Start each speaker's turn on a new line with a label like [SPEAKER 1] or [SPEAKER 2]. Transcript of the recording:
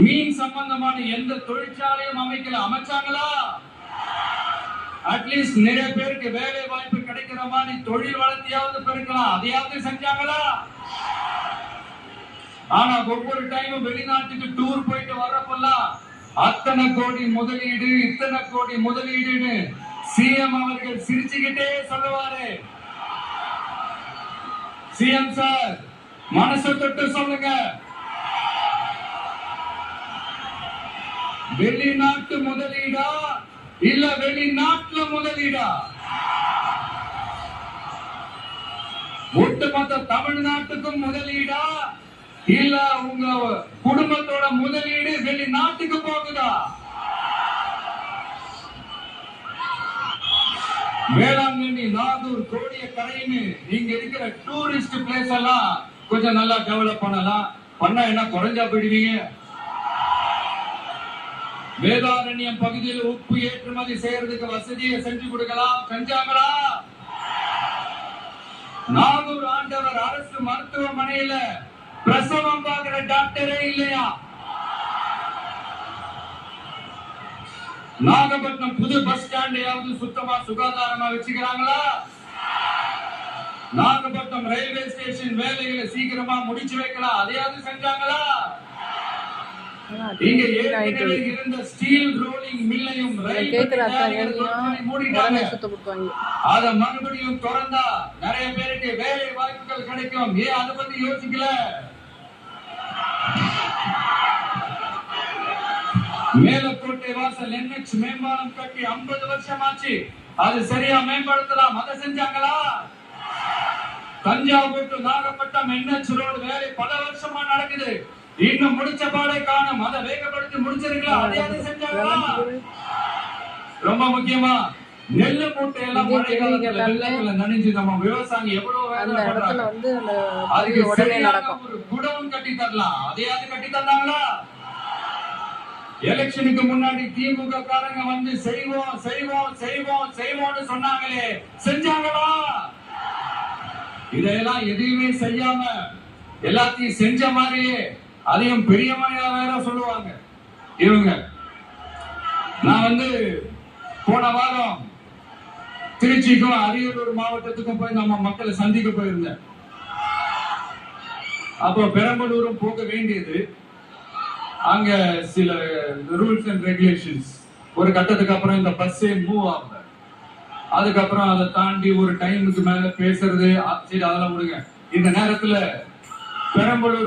[SPEAKER 1] மீன் சம்பந்தமான எந்த தொழிற்சாலையும் அமைச்சாங்களா? அட்லீஸ்ட் நிறைய பேருக்கு வேலை வாய்ப்பு கிடைக்கிற மாதிரி தொழில் வளர்ச்சியாவது பெருக்கலாம், அதையாவது செஞ்சாங்களா? ஆனா ஒவ்வொரு டைமும் வெளிநாட்டுக்கு டூர் போயிட்டு வர்றப்பெல்லாம் அத்தனை கோடி முதலீடு, இத்தனை கோடி முதலீடுன்னு சிஎம் அவர்கள் சிரிச்சுக்கிட்டே சொல்லுவாரு. சிஎம் சார், மனசு தொட்டு சொல்லுங்க, வெளிநாட்டு முதலீடா இல்ல வெளிநாட்டுல முதலீடா? ஒட்டுமொத்த தமிழ்நாட்டுக்கும் முதலீடா இல்ல உங்க குடும்பத்தோட முதலீடு வெளிநாட்டுக்கு போகுதா? வேளாங்கண்ணி, நாகூர், கோடியக்கரைன்னு நீங்க இருக்கிற டூரிஸ்ட் பிளேஸ் எல்லாம் கொஞ்சம் நல்லா டெவலப் பண்ணலாம். பண்ணா என்ன குறைஞ்சா போயிடுவீங்க? வேதாரண்யம் பகுதியில் உப்பு ஏற்றுமதி செய்யறதுக்கு வசதியை செஞ்சு கொடுக்கலாம், செஞ்சாங்களா? நாகூர் ஆண்டவர் அரசு மருத்துவமனையில பிரசவம் பார்க்கிற டாக்டரே இல்லையா? நாகப்பட்டினம் புது பஸ் ஸ்டாண்டையாவது சுத்தமா சுகாதாரமா வச்சுக்கிறாங்களா? நாகப்பட்டினம் ரயில்வே ஸ்டேஷன் வேலைகளை சீக்கிரமா முடிச்சு வைக்கலாம், அதையாவது செஞ்சாங்களா? இங்க ஏற்கனவே இருந்த ஸ்டீல் ரோலிங் மில்லையும் மூடிட்டாங்க. அத மறுபடியும் திறந்தா நிறைய பேருக்கு வேலை வாய்ப்புகள் கிடைக்கும். ஏன் அதை பத்தி யோசிக்கல? மேலக்கோட்டை வாசல் NH மேம்பாலம் கட்டி 50 வருஷம் ஆச்சு, அது சரியா மேம்படுத்தலாம், அதை செஞ்சாங்களா? Thanjavur to Nagapattinam NH road வேலை பல வருஷமா நடக்குது, இன்னும் முடிச்ச பாடை காணும், அதை வேகப்படுத்தி முடிச்சிருக்கலாம், அதையாவது செஞ்சாங்களா? ரொம்ப முக்கியமா நெல்லு மூட்டை எல்லாம் மழை காலத்துல வெள்ளத்துல நனைஞ்சு நம்ம விவசாயி எவ்வளவு வேலை பண்றாங்க, அதுக்கு சரியான ஒரு குடவும் கட்டி தரலாம், அதையாவது கட்டி தந்தாங்களா? எலெக்ஷனுக்கு முன்னாடி திமுக காரங்க வந்து செய்வோம் செய்வோம் செய்வோம் செய்வோம்னு சொன்னாங்களே, செஞ்சாங்களா? இதெல்லாம் எதையுமே செய்யாம எல்லாத்தையும் செஞ்ச மாதிரியே அதையும் பெரிய மழையா வேற சொல்லுவாங்க இவங்க. நான் வந்து போன வாரம் திருச்சிக்கும் அரியலூர் மாவட்டத்துக்கும் போய் நம்ம மக்களை சந்திக்க போயிருந்தேன். அப்போ பெரம்பலூரும் போக வேண்டியது. அங்க சில ரூல்ஸ் அண்ட் ரெகுலேஷன்ஸ், ஒரு கட்டத்துக்கு அப்புறம் இந்த பஸ்ஸே மூவ் ஆகல. அதுக்கப்புறம் அதை தாண்டி ஒரு டைமுக்கு மேல பேசுறது, சரி அதெல்லாம் விடுங்க. இந்த நேரத்துல பெரம்பலூர்